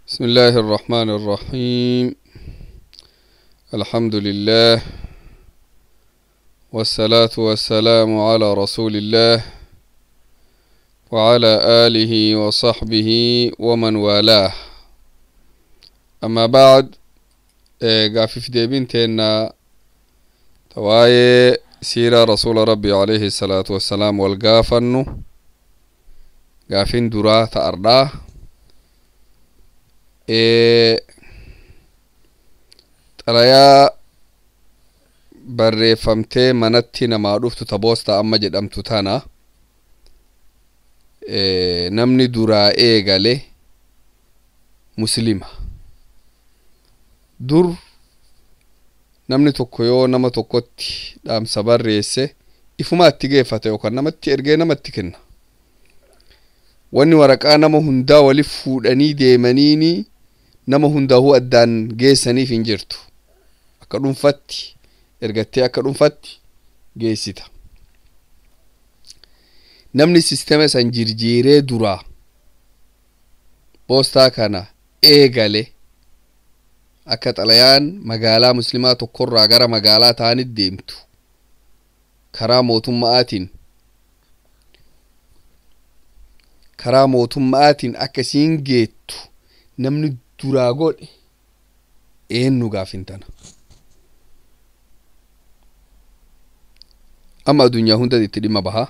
بسم الله الرحمن الرحيم. الحمد لله والصلاة والسلام على رسول الله وعلى آله وصحبه ومن والاه. أما بعد قافف ديبنتنا تواي سيرة رسول ربي عليه الصلاة والسلام والقافن قافين درا تأرده xalayaa barreeffamtee manatti namaa dhuftu ta boostaa amma jedhamtu tana namni duraa eegale muslima. Dur namni tokko yoo nama tokkotti dhaamsa barreesse ifumaa itti geeffata yookaan namatti ergee namatti kenna. Wanni waraqaa nama hundaa waliif fuudhanii deemaniini nama hundaa'uu addaan geessaniif hin jirtu. Akka dhuunfatti ergattee akka dhuunfatti geessita. Namni sisteema san jirjiiree duraa poostaa kana eegale akka xalayaan magaalaa muslimaa tokkorraa gara magaalaa ta'anitti deemtu karaa mootummaatiin akkasiin geettu namni duraa godhe eenyu gaafintana. Amma addunyaa hunda itti dhimma baha.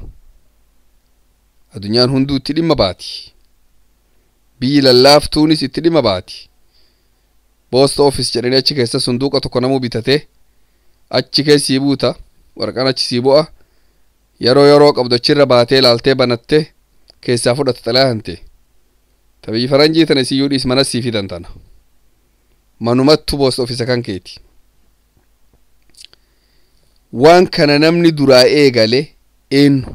Addunyaan hunduu itti dhimma baati. Biyyi lallaaftuunis itti dhimma baati. Post office jedhanii achi keessa sunduuqa tokko namuu bitatee achi keessii buuta waraqaan achi sii bu'a. Yeroo qabdu achirra baatee laaltee banattee keessaa fudhata xalayaa hante. Tabiyyi faranjii tana isiyyuu dhiis mana sii fidan tana. Manumattu post office kan keeti. Waan kana namni duraa eegale eenyu?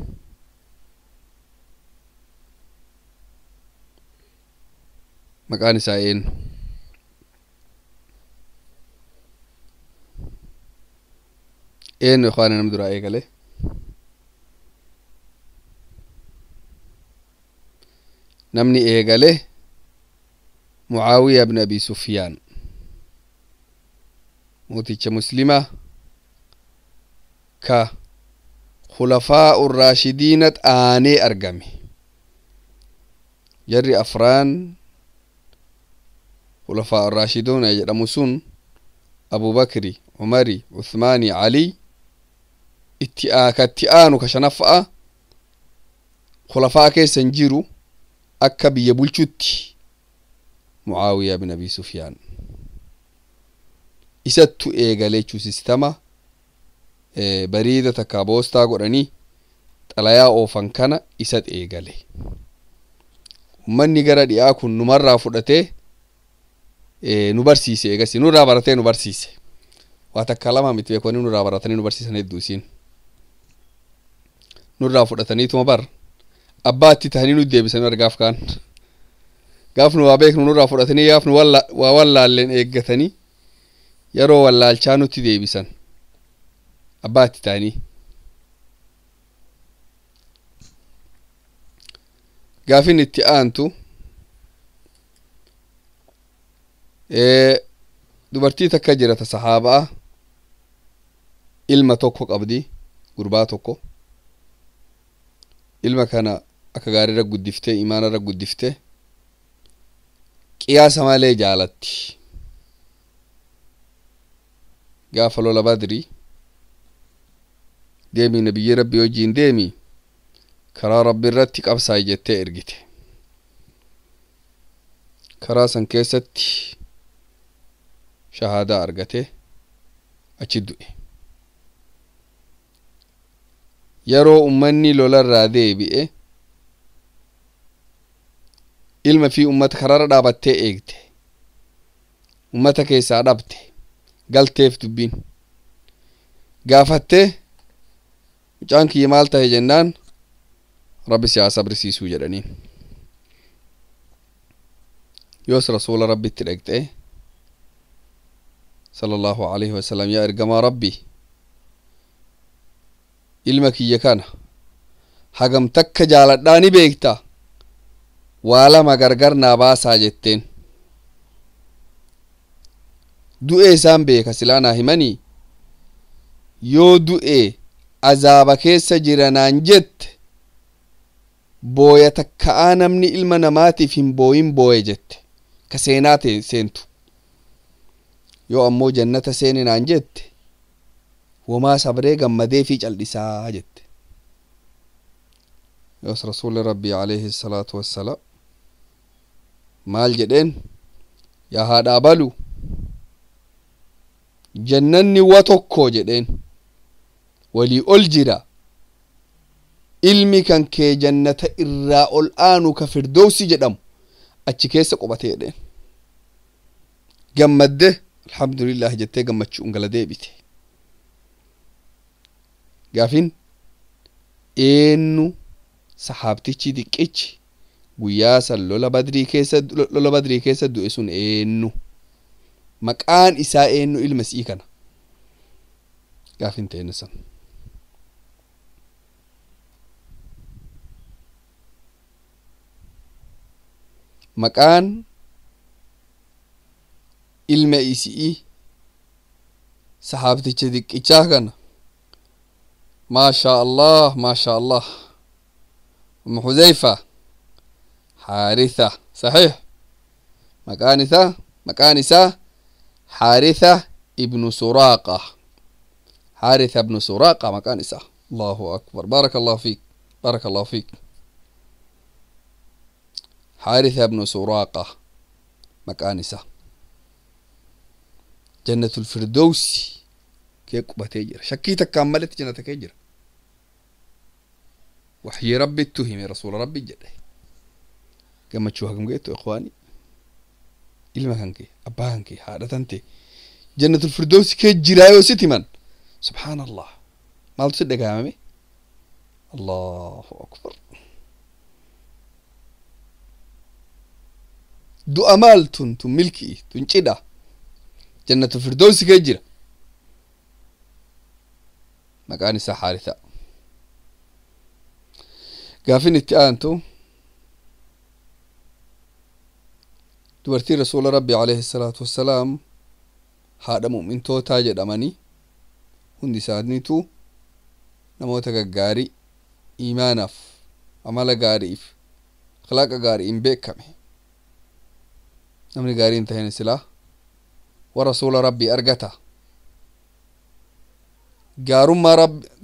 Maqaan isaa eenyu? Eenyu ikhwaana namni duraa eegale? namni eegale Mucaawiyaa ibn Abi Sufyaan mooticha muslimaa ka khulafaa urraashidiinat aanee argame. Jarri afraan khulafaa urraashiduuna jedhamu sun Abu Bakri, Umari, Uthmaani, Ali itti aanu ka shanaffa'a khulafaa keessan jiru akka biyya bulchutti Mucaawiyaa ibn Abi Sufyaan isattu eegale jechuu sistema bariida takka boostaa godhanii xalayaa oofan kana isat eegale. Ummanni gara dhiyaa kun numarraa fudhatee nu barsiise eegasi nurraa baratee nu barsiise. Waa takka lama miti beekanii nurraa baratanii nu barsiisan hedduu isiin. Nurraa fudhataniituma bar abbaatti tahanii nu deebisan argaaf kaan. Gaaf nu waa beeknu nurraa fudhatanii gaaf nu waa wallaalleen eeggatanii yeroo wallaalchaa nutti deebisan. Abbaatti tahanii. Gaafin itti aantu dubartii takka jirata sahaabaa ilma tokko qabdi gurbaa tokko. Ilma kana akka gaariirra guddiftee imaanarra guddiftee qiyaasa malee jaalatti. Gaafa lola Badrii deemii nabiyyi rabbii wajjiin deemii karaa rabbi irratti qabsaa'i jettee ergite. Karaa san keessatti shahaadaa argatee achi du'e. Yeroo ummanni lolarraa deebi'e ilma fi ummata karaarra dhaabattee eegte. Ummata keessaa dhabde galteef dubbiin. Gaafattee mucaan kiyya maal tahe jennaan rabbi si haa sabrisiisuu jedhaniin. Yoos rasuula rabbitti dhaqxee sallallahu alaihi wasallam yaa ergamaa rabbi ilma kiyya kana hagam takka jaaladhaa ni beekta waa lama gargar naa baasaa jetteen. du'e isaan beeka silaanaa himanii yoo du'e azaaba keessa jiranaan jette booya takka'aa namni ilma namaatiif hin booyin booye jette ka seenaa seentu yoo ammoo jannata seeninaan jette wamaa sabree gammadee fi cal'isaa jette yoos rasuuli rabbii alayhi salaatu wassalaam maal jedheen yaa haadhaa balu jannanni wa tokko jedheen walii ol jira ilmi kan kee jannata irraa ol aanu ka firdowsi jedhamu achi keessa qubate jedheen gammadde alhamdulillah jettee gammachuun gala deebite gaafin eenyu sahaabtichi diqichi guyyaa san lola badrii keessa du'e sun eenyu maqaan isaa eenyu ilma sii kana gaafin ta'e san maqaan ilma isii sahaabticha diqqichaa kana maashaa allah umm huzaifa حارثة صحيح مكان إسا حارثة ابن سراقة حارثة ابن سراقة مكان إسا الله أكبر بارك الله فيك حارثة ابن سراقة مكان إسا جنة الفردوس كيك بتجر شكيتك كملت جنة كجر وحي ربي اتهم رسول ربي جده كما تشوفكم قيتوا إخواني إلما كانكي أبا كانكي حادثانتي جنة الفردوس كي جرايو ستمان سبحان الله ما تصدق يا مامي الله أكبر دو أمال تن ملكي تنشدا جنة الفردوس كي جرا مكاني حارثة قافين التآنتو dubartii rasuula rabbi alayhi salaatu wassalaam haadha mu'mintootaa jedhamanii hundi isaaniitu namoota gaggaarii iimaanaaf amala gaariif akhlaaqa gaariin beekame namni gaarii hin tahin silaa wa rasuula rabbii argata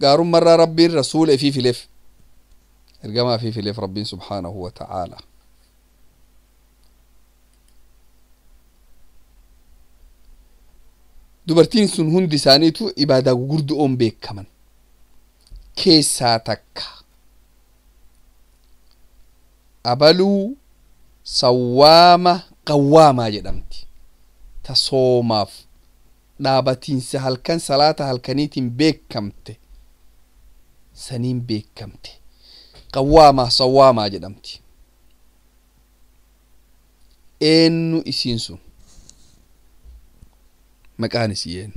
gaarummarraa rabbiin rasuula ifii fileef ergamaa ifii fileef rabbiin subhaanahu wa ta'aala dubartiin sun hundi isaaniitu ibaadaa gugurdoon beekaman keessaa takka abaluu sawwaama qawwaamaa jedhamti ta soomaaf dhaabatiinsa halkan salaata halkaniitiin beekamte saniin beekamte qawwaamaa sawwaamaa jedhamti eenyu isiin sun maqaan isiyeen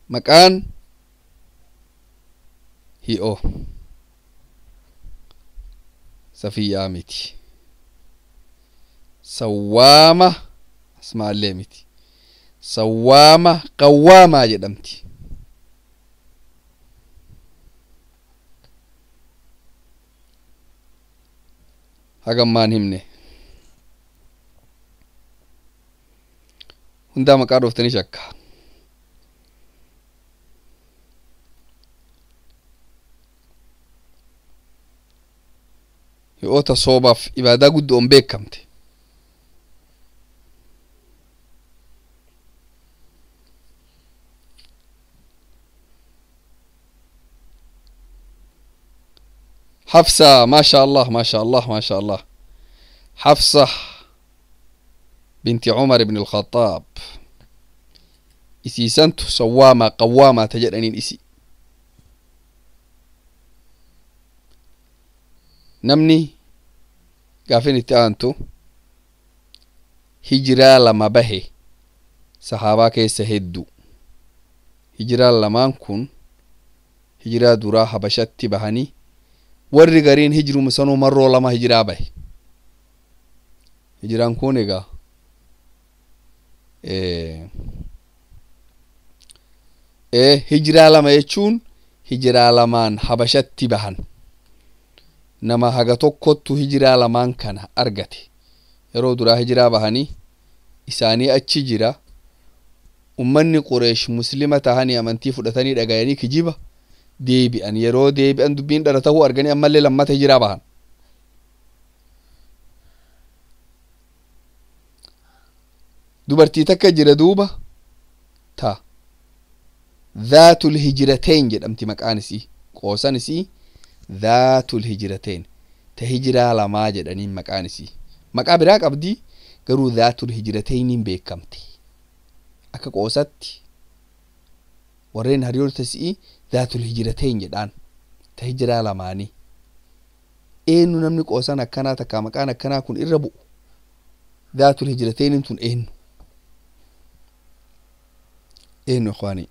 maqaan hi'oo safiyyaa miti sawwaama asmaallee miti sawwaama qawwaamaa jedhamti hagammaan himne hundaa maqaa dhooftanii shakka hi'oota soomaaf ibaadaa guddoon beekamte حفصة ما شاء الله حفصة بنت عمر بن الخطاب إسي سنتو صوامة قوامة تجرنين إسي نمني قافين التانتو هجرا لما به صحابا كيس هدو هجرا لما نكون هجرا درا حبشت بهني warri gariin hijru musanu marroo lama hijiraa bahe hijiraan kun egaa hijiraa lama jechuun hijiraa lamaan habashatti bahan nama haga tokkottu hijiraa lamaan kana argate yeroo duraa hijiraa bahanii isaanii achi jira ummanni qureesh muslima tahanii amantii fudhatanii dhagayanii kijiba deebi'an yeroo deebi'an dubbiin dhara ta'uu arganii ammallee lammata hijiraa bahan dubartii takka jira duuba ta dhaatul hijrateen jedhamti maqaan isii qoosan isii dhaatul hijrateen ta hijiraa lamaa jedhaniin maqaan isii maqaa biraa qabdi garuu dhaatul hijrateeniin beekamti akka qoosatti warreen hariyoota isii dhaatul hijrateen jedhaan ta hijiraa lamaanii eenyu namni qoosan akkanaa takka maqaan akkanaa kun irra bu'u dhaatul hijrateeniin tun eenyu ikhwaanii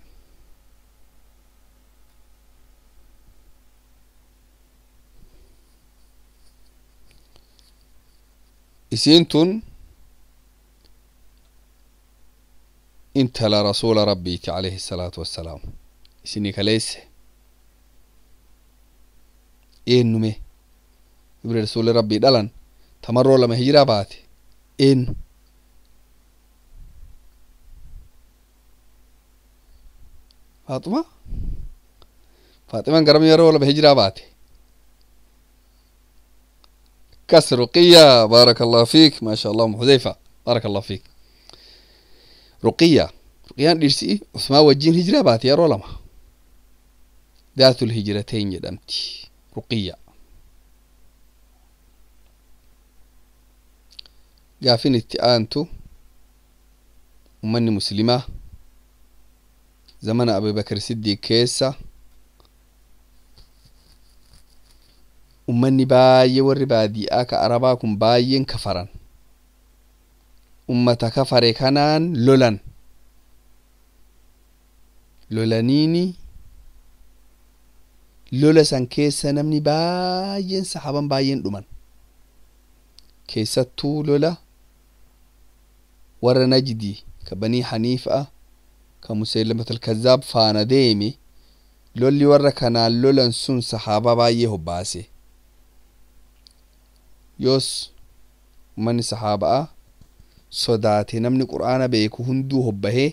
isiin tun intala rasuula rabbiiti alayhi salaatu wassalaam isinii kaleesse eenyume ibra rasuuli rabbii dhalan tamarroo lama hijiraa baate eenyu فاطمة قرم يرو ولا بهجرة باتي كسر رقية بارك الله فيك ما شاء الله أم حذيفة بارك الله فيك رقية درسي اسمها وجين هجرة باتي يرو لما ذات الهجرتين جدمتي رقية قافين اتئانتو ومني مسلمة زمن أبي بكر الصديق كيسة ummanni baay'ee warri baadiyaa ka arabaa kun baay'een kafaran ummata kafare kanaan lolaniini lola san keessa namni baay'een sahaban baay'een dhuman keessattuu lola warra najdii ka banii haniifa ka musaylamatul kazzaab faana deeme lolli warra kanaan lolan sun sahaba baay'ee hobbaase yoos manni sahaabaa sodaate namni qur'aana beeku hunduu hobbahee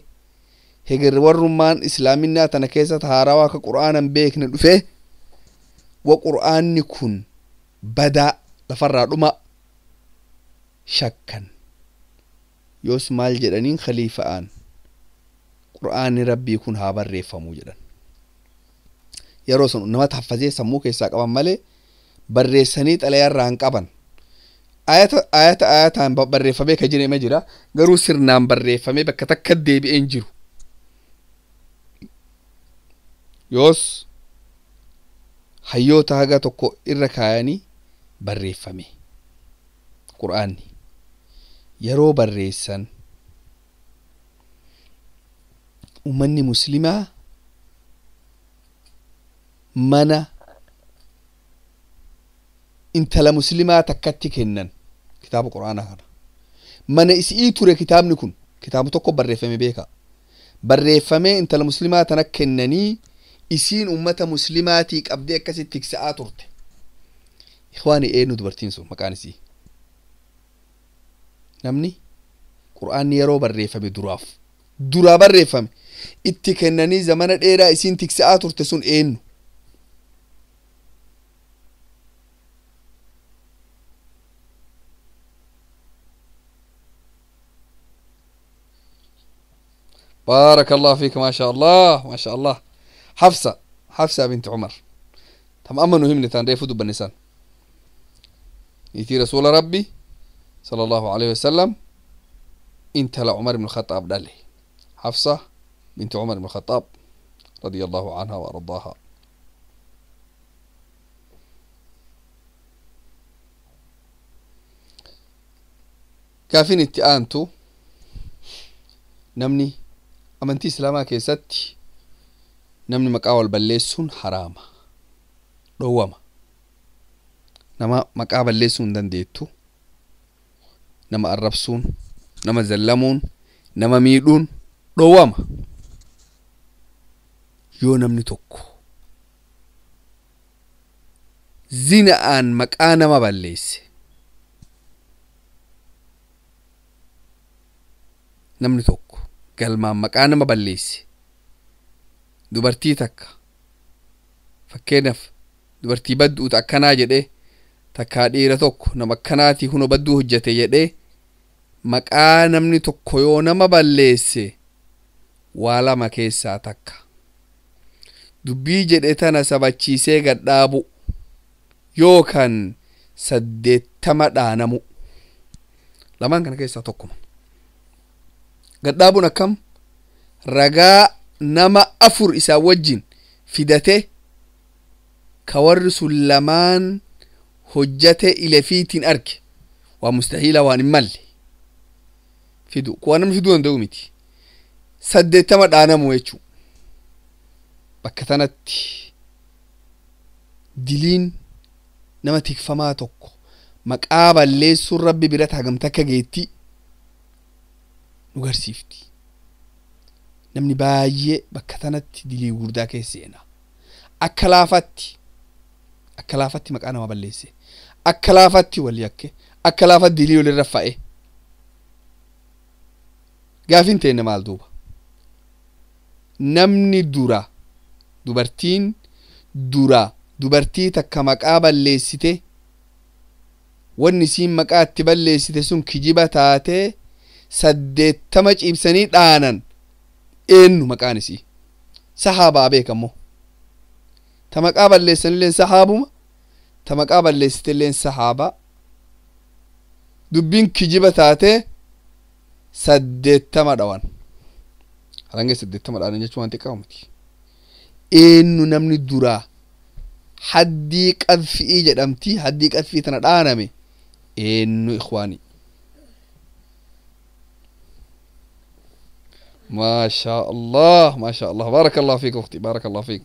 heger warrummaan islaaminaa tana keessatti haarawaa ka qur'aanan beekne dhufe wa qur'aanni kun badaa lafarraa dhuma shakkan yoos maal jedhaniin khaliifa'aan qur'aanni rabbii kun haa barreeffamuu jedhan yeroo sun namatti haffazee sammuu keessaa qaban malee barreessanii xalayaarraa hin qaban ayataan barreeffamee ka jirame jira garuu sirnaan barreeffamee bakka takka deebi'een jiru yoos hayyoota haga tokko irra kaayanii barreeffame qur'aanni yeroo barreessan ummanni muslimaa mana intala muslimaa takkatti kennan kitaaba qur'aanaa kana mana isii ture kitaabni kun kitaaba tokko barreeffame beeka barreeffamee intala muslimaa tana kennanii isiin ummata muslimaatii qabdee akkasitti tiksa'aa turte ikhwaani eenyu dubartiin sun maqaan isii namni qur'aanni yeroo barreeffame duraa barreeffame itti kennanii zamana dheeraa isiin tiksa'aa turte sun eenyu بارك الله فيك ما شاء الله ما شاء الله حفصة بنت عمر تماما نهمني تان فدو بالنسان يتي رسول ربي صلى الله عليه وسلم انت لعمر بن الخطاب دالي حفصة بنت عمر بن الخطاب رضي الله عنها وارضاها كافين اتئانتو نمني amantii islaamaa keessatti namni maqaa wal balleessuun haraama dhowwama nama maqaa balleessuu hin dandeettu nama arrabsuun nama zallamuun nama miidhuun dhowwama yoo namni tokko zina'aan maqaa nama balleesse namni tokko galmaan maqaa nama balleesse dubartii takka fakkeenyaaf dubartii badduuta akkanaa jedhee takkaa dhiira tokko nama akkanaatii huno badduu hojjete jedhee maqaa namni tokko yoo nama balleesse waa lama keessaa takka dubbii jedhe tana sabachiisee gadhaabu yookaan 80 dhaanamu lamaan kana keessaa tokkuma gadhaabuun akkam ragaa nama 4 isaa wajjin fidate ka warri sun lamaan hojjate ilefiitiin arge waa mustahiila waan hin malle fidu kuwa namni fiduu danda'u miti 80 dhaanamu jechuu bakka tanatti diliin nama tikfamaa tokko maqaa balleessuun rabbi biratti hagam takka geetti nu garsiifti namni baay'ee bakka tanatti dilii guddaa keessa seena akka laafatti maqaa nama balleesse akka laafatti wal yakke akka laafatti dilii walirra fa'e gaafin teenne maal duuba namni dubartiin dubartii takka maqaa balleessite wanni isiin maqaa itti balleessite sun kijiba taatee 80 ciibsanii dhaanan eenyu maqaan isii sahaabaa beekamoo ta maqaa balleessanilleen sahaabuma ta maqaa balleessitelleen sahaabaa dubbiin kijiba taatee 80 dhawan harangee 80 dhaanan jechuun waan xiqqaa miti eenyu namni duraa haddii qadfi'ii jedhamti haddii qadfi'ii tana dhaaname eenyu ikhwaani ما شاء الله ما شاء الله بارك الله فيك أختي بارك الله فيك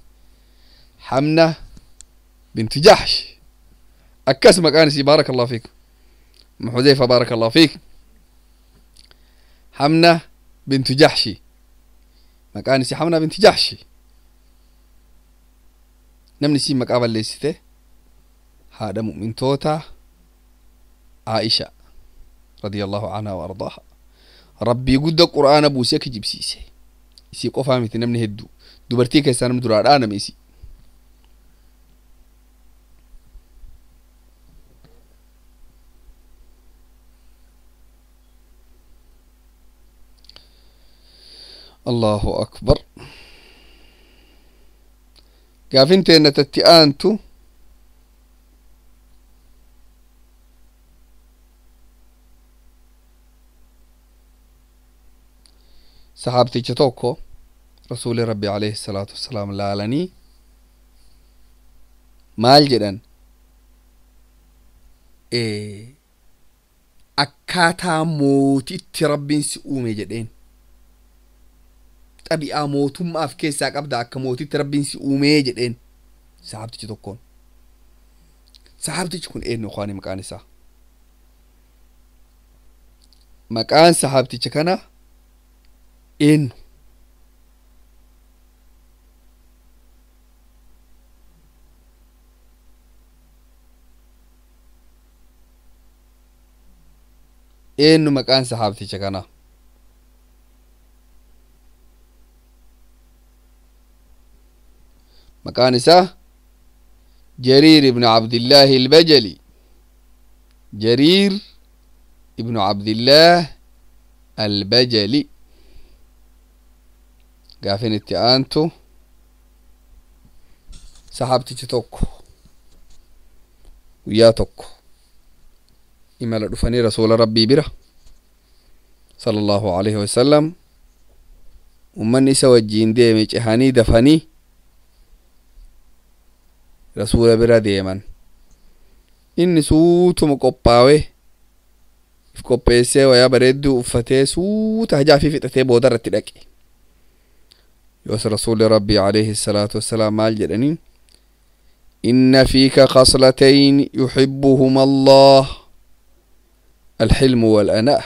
حمنة بنت جحش أكس مكانسي بارك الله فيك أم حذيفة بارك الله فيك حمنة بنت جحشي مكانسي حمنة بنت جحشي نمني سي مقابل ليسته هذا مؤمن توتا عائشة رضي الله عنها وأرضاها ربي قد القرآن بوسيك جبسيسي يسي قفا متي نمني هدو دوبرتي كيسان مدرار أنا ميسي الله أكبر قافنت أن تتئانتو صحابتي توكو رسول ربي عليه الصلاة والسلام لالني مال جدن أكاتا موتي ربين سؤومي جدين طبيعة موتم ما في كيسا قبدا أكا موتي ربين سؤومي جدين صحابتي توكون صحابتي تكون نخواني مكان سا مكان صحابتي تكنا إن مكان صحابتي شكنا مكان سا جرير ابن عبد الله البجلي جرير ابن عبد الله البجلي قافين التئانتو صحابتي توكو ويا توكو إما لدفني رسول ربي بره صلى الله عليه وسلم ومن سوى الجين ديمي جهاني دفني رسول بره ديما إني سوتو مقباوي فكوبيسي ويا بريدو uffate suuta hajaa fi fixatee boodarratti dhaqe يوس رسول ربي عليه الصلاة والسلام مال جدني إن فيك خصلتين يحبهما الله الحلم والأناة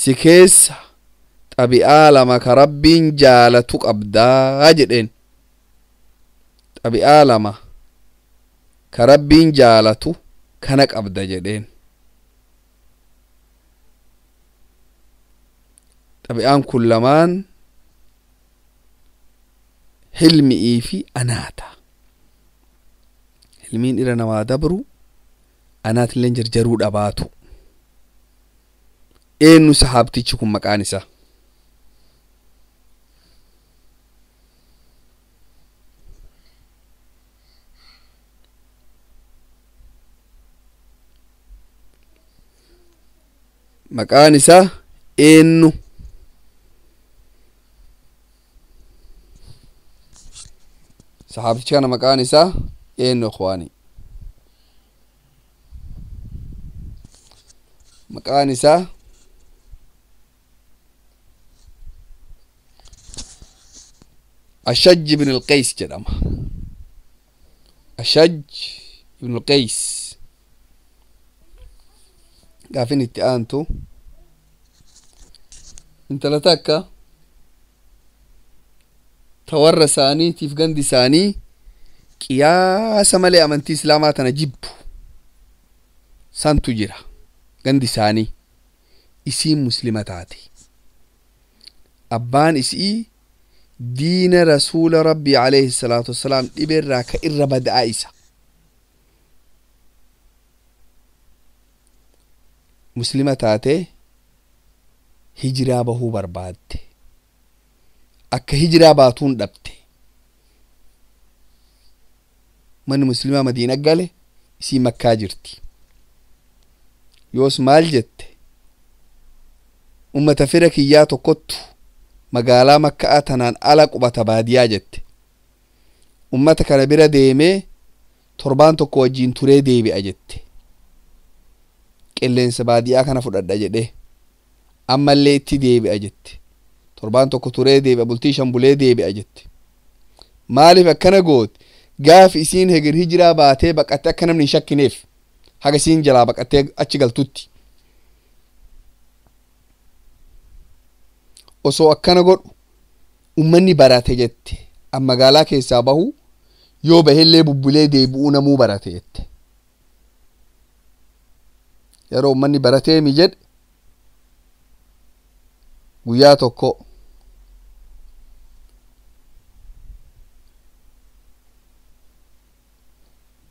سكيس أبي آلما كربين جالتك أبدا جدين أبي آلما كربين جالتو كانك أبدا جدين أبي آن كلمان حلمي إيفي أناتا حلمين إلى نوا دبرو أنات لنجر جرود أباتو إنو صحابتي تشكم مكانسا مكانسا إنو صحابتي كان مكانسا إنو إخواني مكانسا أشج بن القيس جدام أشج بن القيس قافين التآنتو انت لتاكا تور ساني تفقند ساني قياس ملي أمنتي سلاماتنا جيب سانتو جرا قند ساني اسم مسلمتاتي أبان اسئي دين رسول ربي عليه الصلاة والسلام إبراك إربد آئسة مسلمتاتي هجرا بهو برباد أكا هجرا باتون دبتي من مسلمة مدينة قالي اسي مكة جرتي يوس مال جت أمة فركياتو قطو magaalaa makkaa tanaan ala qubata baadiyaa jette ummata kana bira deemee torbaan tokko wajjiin turee deebi'a jette qilleensa baadiyaa kana fudhadha jedhe ammallee itti deebi'a jette torbaan tokko turee deebi'a bultii shan bulee deebi'a jette maaliif akkana goote gaaf isiin heger hijiraa baatee baqattee akka namni hin shakkineef haga isiin jalaa baqattee achi galtutti osoo akkana godhu ummanni barate jette amma magaalaa keessaa bahu yoo bahellee bubbulee deebi'uu namuu barate jette yeroo ummanni baratee mi jedhe guyyaa tokko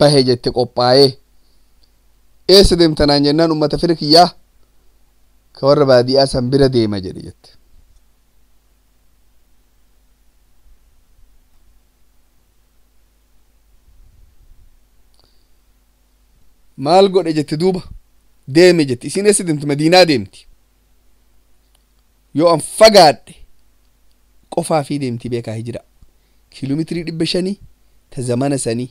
bahe jette qophaa'ee eessa deemtanaan jennaan ummata fira kiyyaa ka warra baadiyaa san bira deema jedhe jette maal godhe jette duuba deeme jette isin eessa deemti madiinaa deemti yoo an fagaadhe qofaa fi deemti beekaa hijira kiiloomeetirii 500 ta zamana sanii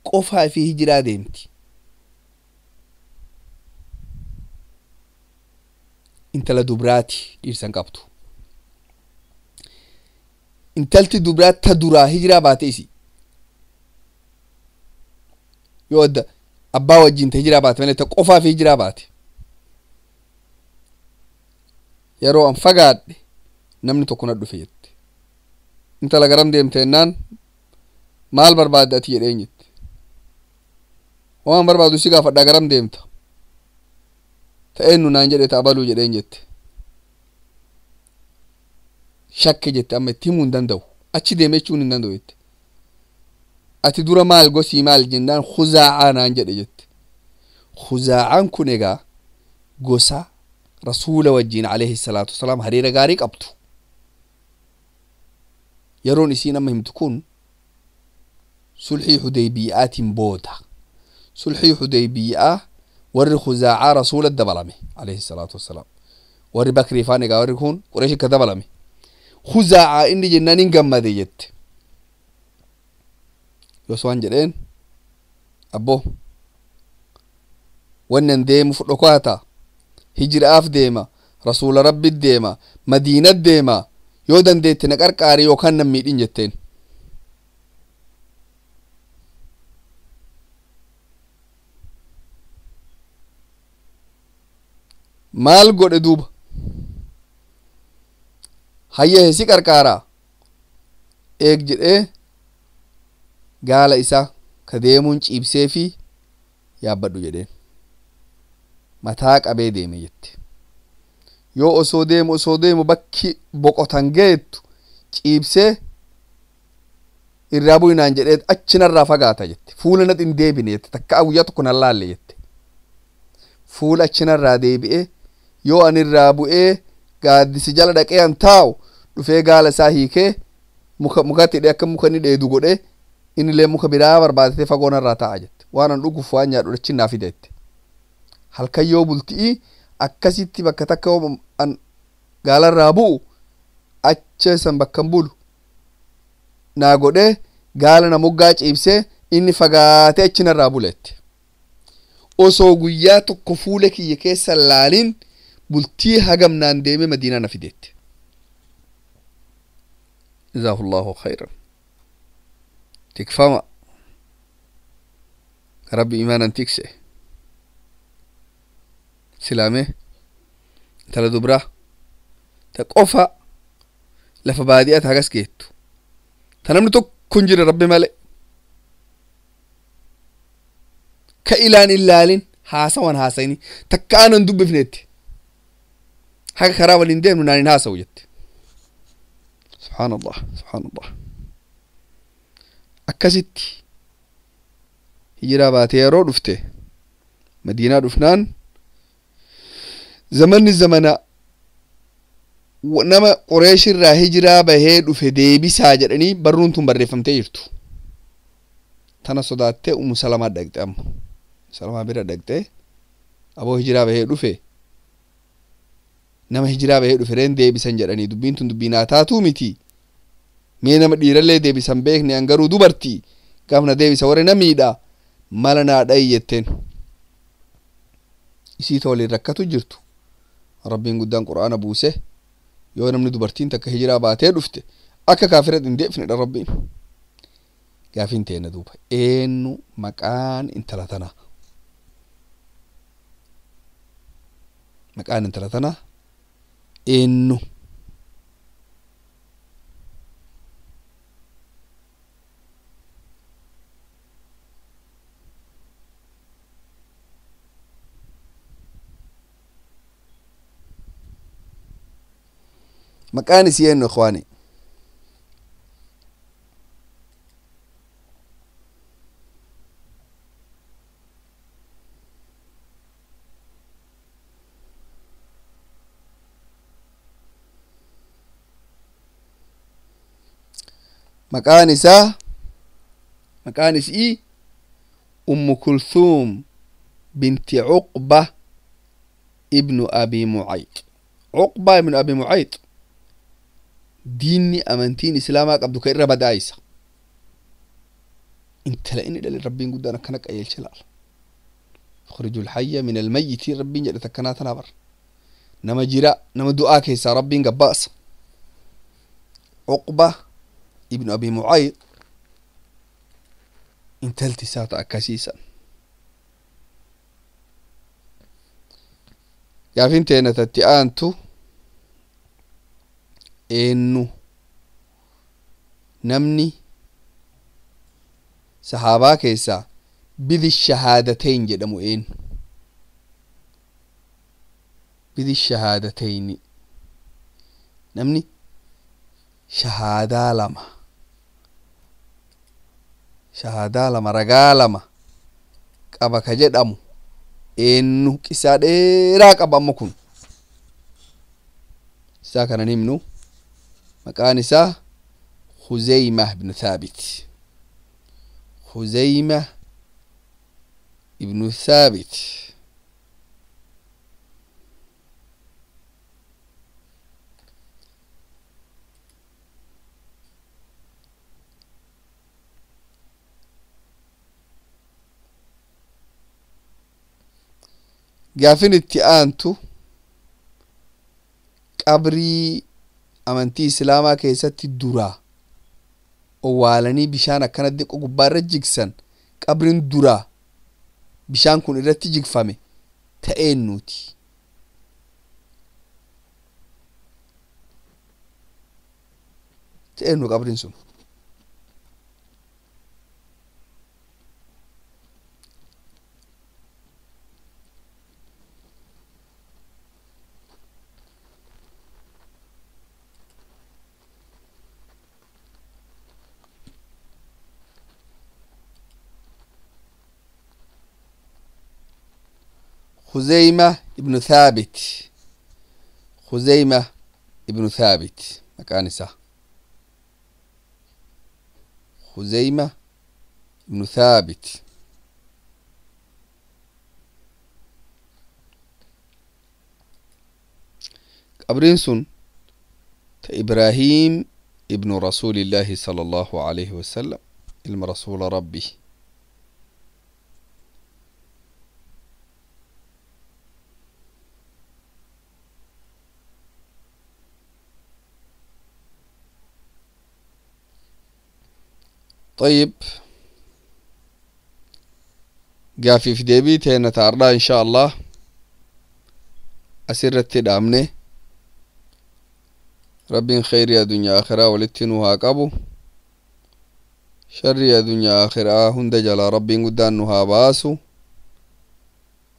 qofaa fi hijiraa deemti intala dubraati dhiirsan qabtu intalti dubraat ta duraa hijiraa baate isi yoo adda abbaa wajjin ta hijiraa baate malee ta qofaa fi hijiraa baate yeroo an fagaadhe namni tokko na dhufe jette intala garam deemte jennaan maal barbaadde ati jedheen jette waan barbaadu si gaafadhaa garam deemta ta'eennu naan jedhe ta abaluu jedheen jette shakke jette amma itti himuu hin danda'u achi deeme jechuun hin danda'u jette ati dura maal gosii maal jennaan khuzaa'aa naan jedhe jette khuzaa'aan kun egaa gosa rasuula wajjiin alayhi salaatu wasalaam hariira gaarii qabtu yeroon isiin amma himtu kun sulhii hudaybiyyaatiin booda sulhii hudaybiyaa warri khuzaa'aa rasuula dabalame alayhi salaatu wasalaam warri bakrii faan egaa warri kun qureesh akka dabalame khuzaa'aa inni jennaan hin gammade jette yoos waan jedheen abbo wannan deemu fudho koata hijiraaf deema rasuula rabbi deema madiinat deema yoo dandeette na qarqaari yookaan nan miidhin jetteen maal godhe duuba hayya hesi qarqaara eeg jedhee gaala isa ka deemuun ciibsee fi yaabbadhu jedheen mataa qabee deeme jette yoo osoo deemu bakki boqotan geettu ciibsee irraa bu'inaan jedhee achinarraa fagaata jette fuula natti hin deebine jette takka guyyaa tokko nan laalle jette fuula achinarraa deebi'ee yoo ani irraa bu'ee gaaddisi jala dhaqee an taa'u dhufee gaala isaa hiikee mukatti hidhee akka muka inni dheedu godhee innillee muka biraa barbaadatee fagoonarraa taa'a jette waan an dhuguuf waan nyaadhu achinnaa fide jette halkan yoo bulti'i akkasitti bakka takka an gaalarraa bu'u acheessan bakkan bulu naa godhee gaala na moggaa ciibsee inni fagaatee achinarraa bulette osoo guyyaa tokko fuula kiyya keessa laalin bultii hagamnaan deeme madiinaa na fideette jazaahullahu khayran tikfama rabbi imaanan tikse silaame intala dubraa ta qofa lafa baadiyaa ta hagas geettu ta namni tokko hin jire rabbi male ka ilaan ilaalin haasawan haasayni takka aanan dubbifneetti haga karaa waliin deemnu naan hin haasawu jette subhaanallah akkasitti hijiraa baatee yeroo dhufte madiinaa dhufnaan zamanni zamana nama qureeshirraa hijiraa bahee dhufe deebisaa jedhanii barruun tun barreeffamtee jirtu tana sodaattee ummu salamaa dhaqxe amma salamaa bira dhaqxe aboo hijiraa bahee dhufe nama hijiraa bahee dhufe reen deebisan jedhanii dubbiin tun dubbii naa taatuu miti mee nama dhiirallee deebisan beekne an garuu dubartii gaafna deebisa warri namiidha mala naa dhayi jetteen isii ta waliin rakkatu jirtu rabbiin guddaan qur'aana buuse yoo namni dubartiin takka hijiraa baatee dhufte akka kaafirat hin deebifnedha rabbiin gaafin teena duuba eenyu maqaan intala tanaa maqaan intala tanaa eenyu مكان سيئن إخواني مكان سي أم كلثوم بنت عقبة ابن أبي معيط عقبة ابن أبي معيط ديني أمانتين إسلاما قبضو كير بدايسة انت لأني دلي ربين قدانا كانك أي الشلال خرجوا الحي من الميت ربين جلتا كانت نابر نما جراء نما دعاك يسا ربين قباس عقبة ابن أبي معيط انت التساط أكاسيسا يا فينتين تتئانتو eenyu namni sahaabaa keessaa bidi shahaadateyn jedhamu eenyu bidi shahaadateyn namni shahaadaa lama ragaa lama qaba ka jedhamu eenyu qisaa dheeraa qaba amma kun isaa kanan himnu مكان إساه خزيمة بن ثابت خزيمة ابن ثابت قافين التئانتو قبري amantii islaamaa keessatti duraa owwaalanii bishaan akkana diqqo gubbaarra jigsan qabrin duraa bishaan kun irratti jigfame ta'een nuti eenyu qabrin sun خزيمة ابن ثابت خزيمة ابن ثابت مكان سه خزيمة ابن ثابت قبرنسون إبراهيم ابن رسول الله صلى الله عليه وسلم علم رسول ربي طيب قافي في ديبيت هنا تعرضها إن شاء الله أسرت دامنه ربي خير يا دنيا آخرة ولتنوها قبو شر يا دنيا آخرة هند جلا ربي قدانها باسو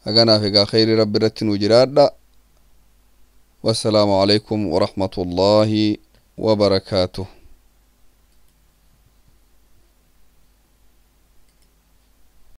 أغنى في خير ربي رتنو جراد والسلام عليكم ورحمة الله وبركاته